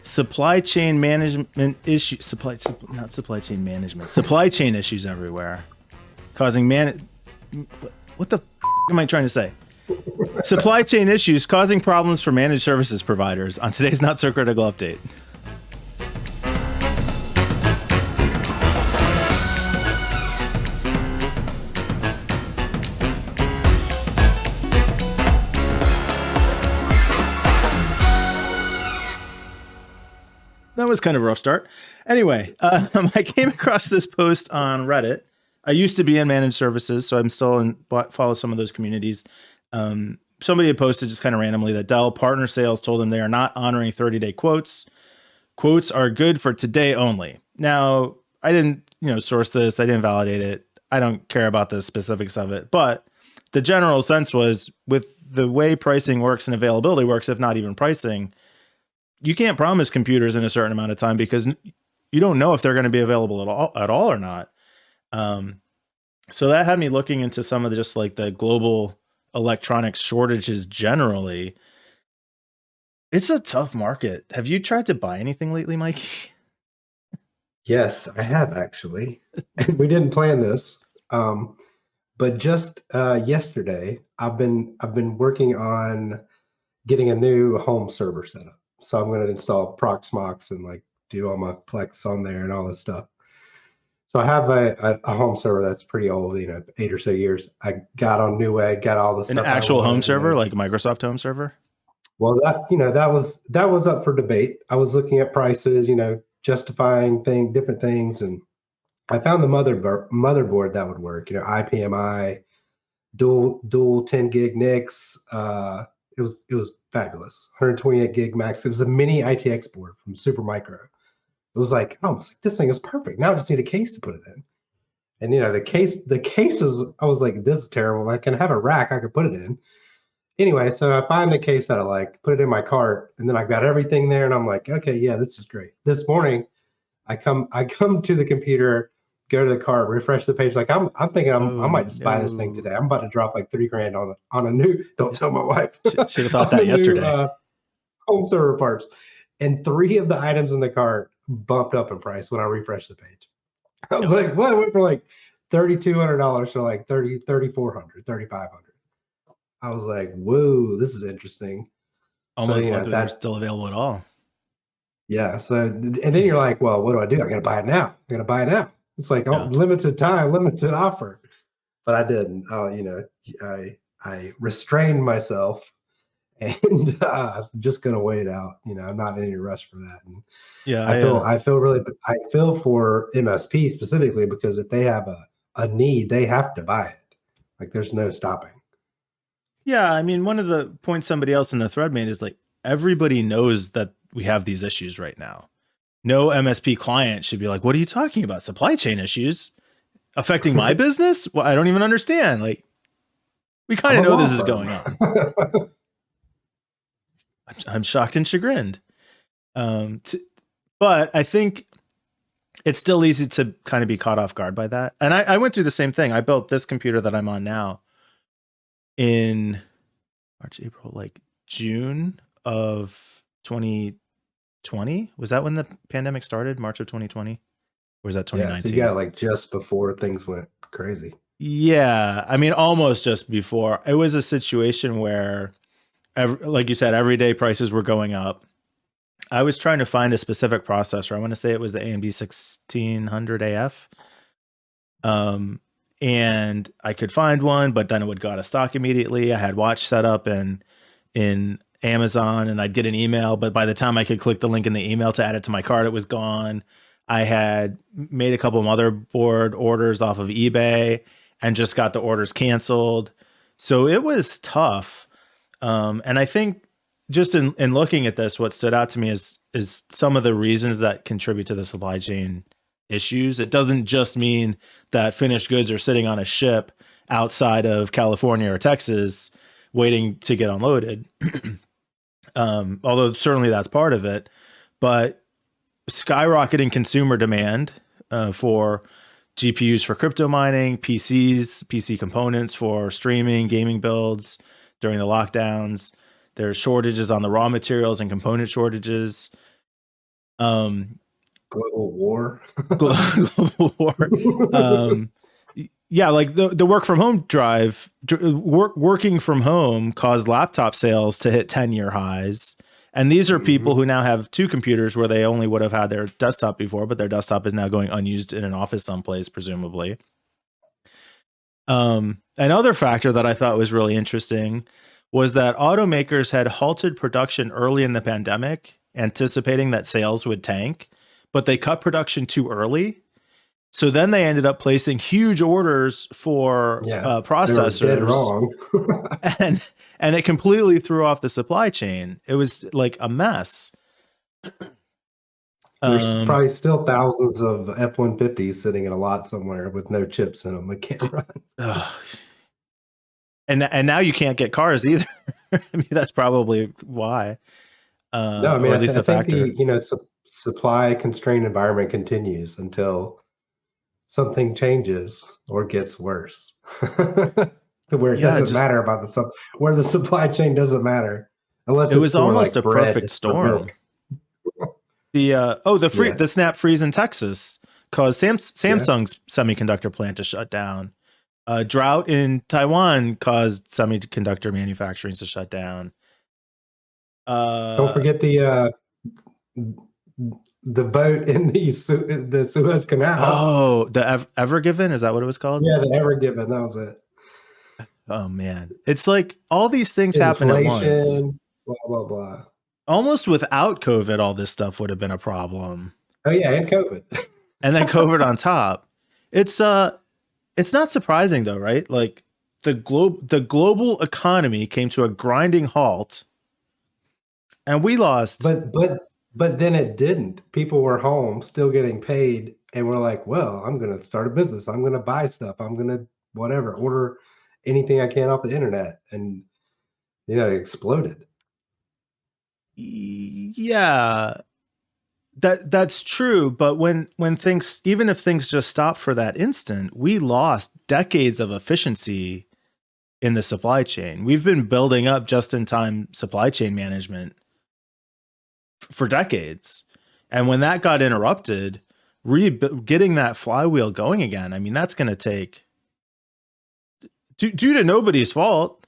Supply chain management issues. Supply chain management. Supply chain issues everywhere, causing What the am I trying to say? Supply chain issues causing problems for managed services providers on today's Not So Critical update. That was kind of a rough start. Anyway, I came across this post on Reddit. I used to be in managed services, so I'm still follow some of those communities. Somebody had posted just kind of randomly that Dell partner sales told them they are not honoring 30-day quotes. Quotes are good for today only. Now, I didn't, source this. I didn't validate it. I don't care about the specifics of it. But the general sense was, with the way pricing works and availability works, if not even pricing, you can't promise computers in a certain amount of time because you don't know if they're going to be available at all or not. So that had me looking into some of just like the global electronics shortages generally. It's a tough market. Have you tried to buy anything lately, Mikey? Yes, I have actually. We didn't plan this, but just yesterday, I've been working on getting a new home server set up. So I'm going to install Proxmox and like do all my Plex on there and all this stuff. So I have a home server that's pretty old, 8 or so years. I got on Newegg, got all the stuff. An actual home server, like a Microsoft home server? Well, that was up for debate. I was looking at prices, justifying different things, and I found the motherboard that would work. IPMI, dual 10 gig NICs. It was fabulous. 128 gig max. It was a mini ITX board from Supermicro. It was like, oh, this thing is perfect. Now I just need a case to put it in. And the cases, I was like, this is terrible. I can have a rack I could put it in. Anyway, so I find the case that I like, put it in my cart, and then I've got everything there, and I'm like, okay, yeah, this is great. This morning, I come to the computer, go to the cart, refresh the page. Like I'm thinking I might just buy this thing today. I'm about to drop like $3,000 on a new. Don't tell my wife. Should have thought that yesterday. New, home server parts, and 3 of the items in the cart bumped up in price when I refreshed the page. I was like, what? It went from like $3,200 to like $3,400, $3,500. I was like, whoa, this is interesting. Almost like they're still available at all. Yeah. So, and then you're like, well, what do? I got to buy it now. It's like, limited time, limited offer. But I didn't. I restrained myself, and I'm just gonna wait it out. I'm not in any rush for that. And yeah, I feel for MSP specifically, because if they have a need, they have to buy it. Like there's no stopping. Yeah, I mean, one of the points somebody else in the thread made is like, everybody knows that we have these issues right now. No MSP client should be like, what are you talking about? Supply chain issues affecting my business? Well, I don't even understand. Like, we kind of know this is going on. I'm shocked and chagrined. But I think it's still easy to kind of be caught off guard by that. And I went through the same thing. I built this computer that I'm on now in March, April, like June of 2020. Was that when the pandemic started? March of 2020? Or was that 2019? Yeah, so you got like just before things went crazy. Yeah, I mean, almost just before. It was a situation where, like you said, everyday prices were going up. I was trying to find a specific processor. I want to say it was the AMD 1600 AF. And I could find one, but then it would go out of stock immediately. I had Watch set up in Amazon, and I'd get an email, but by the time I could click the link in the email to add it to my cart, it was gone. I had made a couple motherboard orders off of eBay and just got the orders canceled. So it was tough. And I think just in looking at this, what stood out to me is some of the reasons that contribute to the supply chain issues. It doesn't just mean that finished goods are sitting on a ship outside of California or Texas waiting to get unloaded. Although certainly that's part of it, but skyrocketing consumer demand for GPUs for crypto mining, PC components for streaming, gaming builds during the lockdowns. There's shortages on the raw materials and component shortages. Um, Global war. global war. Um, yeah, like the work from home drive, working from home caused laptop sales to hit 10-year highs. And these are people Mhm. who now have two computers where they only would have had their desktop before, but their desktop is now going unused in an office someplace, presumably. Another factor that I thought was really interesting was that automakers had halted production early in the pandemic, anticipating that sales would tank, but they cut production too early. So then they ended up placing huge orders for Yeah, they were dead processors, wrong. and and it completely threw off the supply chain. It was like a mess. There's Um, probably still thousands of F-150s sitting in a lot somewhere with no chips in them. It can't run. and now you can't get cars either. I mean, that's probably why, No, I mean, or at least I a think factor. the supply constrained environment continues until something changes or gets worse, to where it Yeah, doesn't just matter about where the supply chain doesn't matter unless it it's was for almost a like perfect bread or storm. milk. Yeah, The snap freeze in Texas caused yeah. Samsung's semiconductor plant to shut down. A drought in Taiwan caused semiconductor manufacturing to shut down. Don't Uh, forget the boat in the Suez Canal. oh, the Ever Given, is that what it was called? Yeah, the Ever Given. That was it. Oh man, it's like all these things happen at once. Inflation, blah blah blah. Almost without COVID, all this stuff would have been a problem, Oh yeah, and COVID. and then COVID on top. It's it's not surprising though, right? Like the global economy came to a grinding halt, and we lost. But then it didn't. People were home, still getting paid, and we're like, well, I'm gonna start a business. I'm gonna buy stuff. I'm gonna whatever order anything I can off the internet, and it exploded. Yeah, that's true, but when things, even if things just stopped for that instant, we lost decades of efficiency in the supply chain. We've been building up just in time supply chain management for decades. And when that got interrupted, getting that flywheel going again, I mean, that's going to take, due to nobody's fault.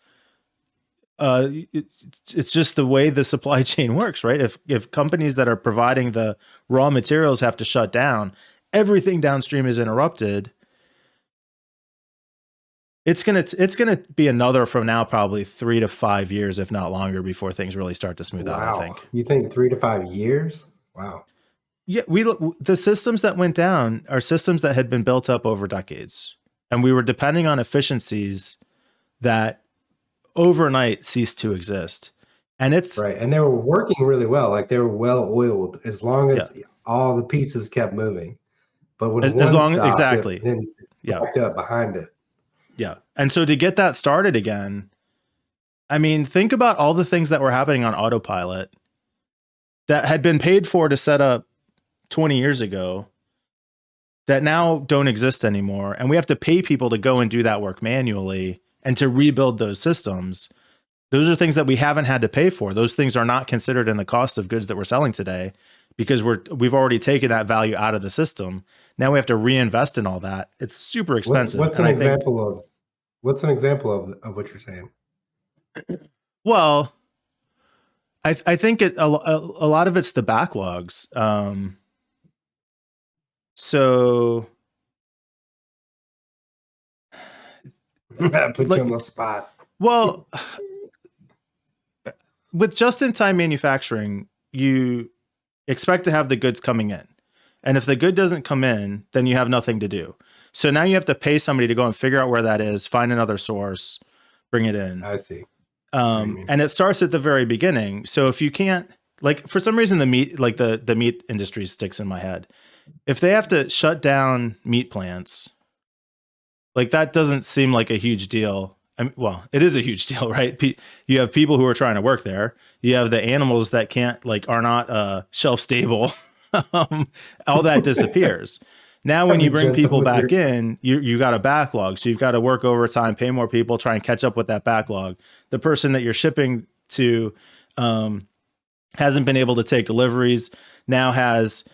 It's just the way the supply chain works, right? If companies that are providing the raw materials have to shut down, everything downstream is interrupted. It's gonna be another, from now, probably 3 to 5 years, if not longer, before things really start to smooth out, I Wow. think. You think 3 to 5 years? Wow. Yeah, the systems that went down are systems that had been built up over decades, and we were depending on efficiencies that overnight ceased to exist. And it's Right. And they were working really well. Like they were well oiled as long yeah, as all the pieces kept moving. But when as one long stopped, it exactly. then Yeah, backed up behind it. yeah. And so to get that started again, I mean, think about all the things that were happening on autopilot that had been paid for to set up 20 years ago that now don't exist anymore, and we have to pay people to go and do that work manually and to rebuild those systems. Those are things that we haven't had to pay for. Those things are not considered in the cost of goods that we're selling today, because we've already taken that value out of the system. Now we have to reinvest in all that. It's super What's expensive. what's And an I think, example of what's an example of what you're saying? well, I think a lot of it's the backlogs. So Put you on like, the spot. well, with just-in-time manufacturing, you expect to have the goods coming in. And if the good doesn't come in, then you have nothing to do. So now you have to pay somebody to go and figure out where that is, find another source, bring it in. I see. I see what you mean. And it starts at the very beginning. So if you can't, like, for some reason, the meat industry sticks in my head. If they have to shut down meat plants, like, that doesn't seem like a huge deal. I mean, well, it is a huge deal, right? You have people who are trying to work there. You have the animals that can't, like, are not shelf stable. All that disappears. Now, when Gotta you be bring gentle people with your back in, you got a backlog. So you've got to work overtime, pay more people, try and catch up with that backlog. The person that you're shipping to hasn't been able to take deliveries. now has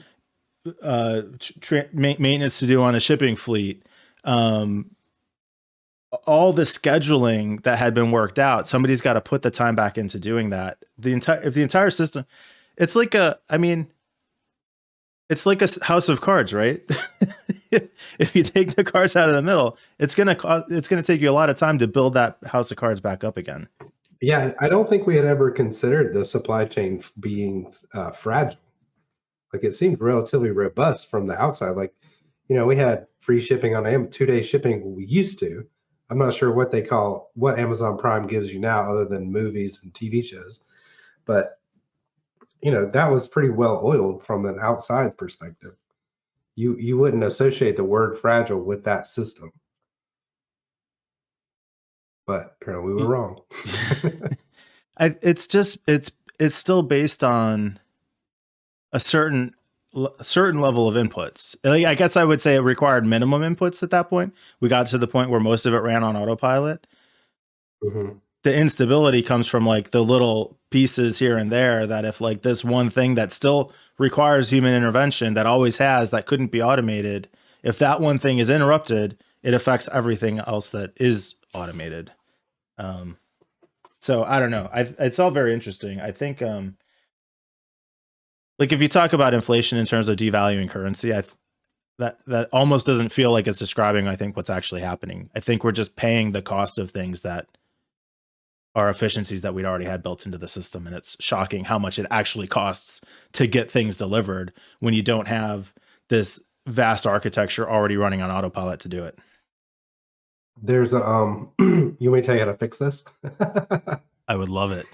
maintenance to do on a shipping fleet. All the scheduling that had been worked out, somebody's got to put the time back into doing that. If the entire system, it's like it's like a house of cards, right? If you take the cards out of the middle, it's gonna take you a lot of time to build that house of cards back up again. Yeah, I don't think we had ever considered the supply chain being fragile. Like, it seemed relatively robust from the outside. Like, we had free shipping on 2-day shipping. We used to. I'm not sure what Amazon Prime gives you now, other than movies and TV shows. But that was pretty well oiled from an outside perspective. You wouldn't associate the word fragile with that system, but apparently we were wrong. It's still based on a certain level of inputs. Like, I guess I would say it required minimum inputs at that point. We got to the point where most of it ran on autopilot. Mm-hmm. The instability comes from like the little pieces here and there that if like this one thing that still requires human intervention, that always has, that couldn't be automated, if that one thing is interrupted, it affects everything else that is automated. So I don't know. It's all very interesting. I think like if you talk about inflation in terms of devaluing currency, that almost doesn't feel like it's describing, I think, what's actually happening. I think we're just paying the cost of things that are efficiencies that we'd already had built into the system. And it's shocking how much it actually costs to get things delivered when you don't have this vast architecture already running on autopilot to do it. There's a you want me to tell you how to fix this? I would love it.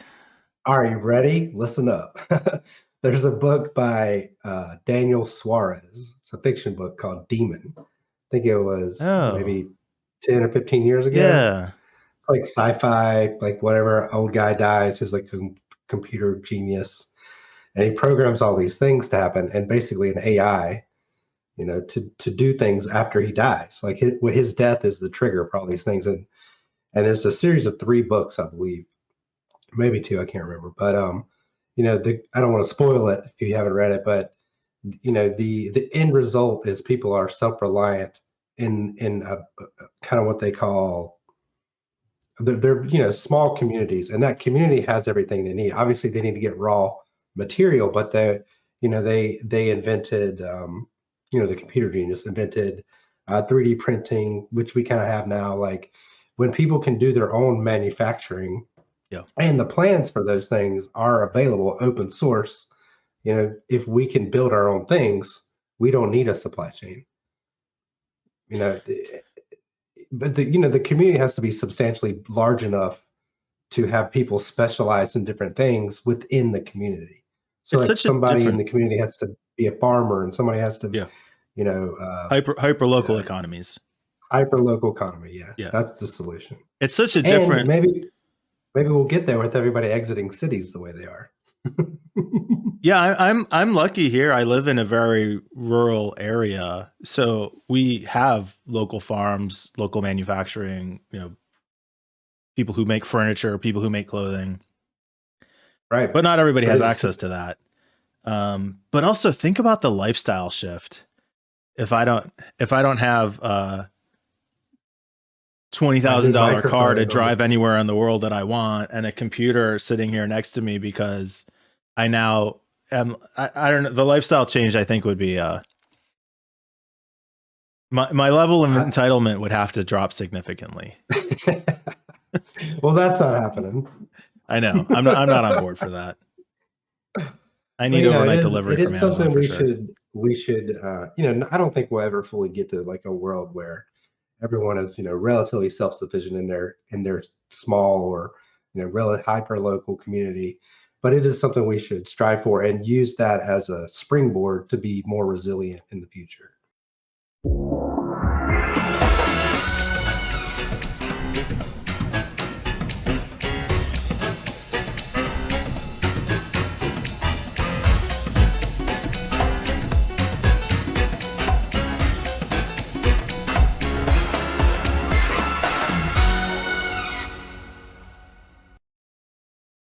Are you ready? Listen up. There's a book by Daniel Suarez. It's a fiction book called Demon. I think it was maybe 10 or 15 years ago. Yeah. It's like sci-fi, like whatever old guy dies who's like a computer genius. And he programs all these things to happen, and basically an AI, to do things after he dies. Like his death is the trigger for all these things. And there's a series of 3 books, I believe, maybe 2, I can't remember. But I don't want to spoil it if you haven't read it, but the end result is people are self-reliant in a kind of what they call they're small communities, and that community has everything they need. Obviously, they need to get raw material, but they invented the computer genius invented 3D printing, which we kind of have now. Like, when people can do their own manufacturing, yeah, and the plans for those things are available, open source. If we can build our own things, we don't need a supply chain. But the community has to be substantially large enough to have people specialize in different things within the community. So it's like somebody in the community has to be a farmer, and somebody has to, hyper local economies, hyper local economy. Yeah, that's the solution. It's such a different. Maybe we'll get there with everybody exiting cities the way they are. Yeah, I'm lucky here. I live in a very rural area, so we have local farms, local manufacturing. People who make furniture, people who make clothing. Right, but not everybody has access to that. But also think about the lifestyle shift. If I don't have $20,000 car to drive anywhere in the world that I want, and a computer sitting here next to me because I now am, I don't know, the lifestyle change I think would be my level of entitlement would have to drop significantly. Well, that's not happening. I know. I'm not on board for that. I need overnight delivery from Amazon. It is something we should I don't think we'll ever fully get to like a world where everyone is relatively self-sufficient in their small or relative hyper local community, but it is something we should strive for and use that as a springboard to be more resilient in the future.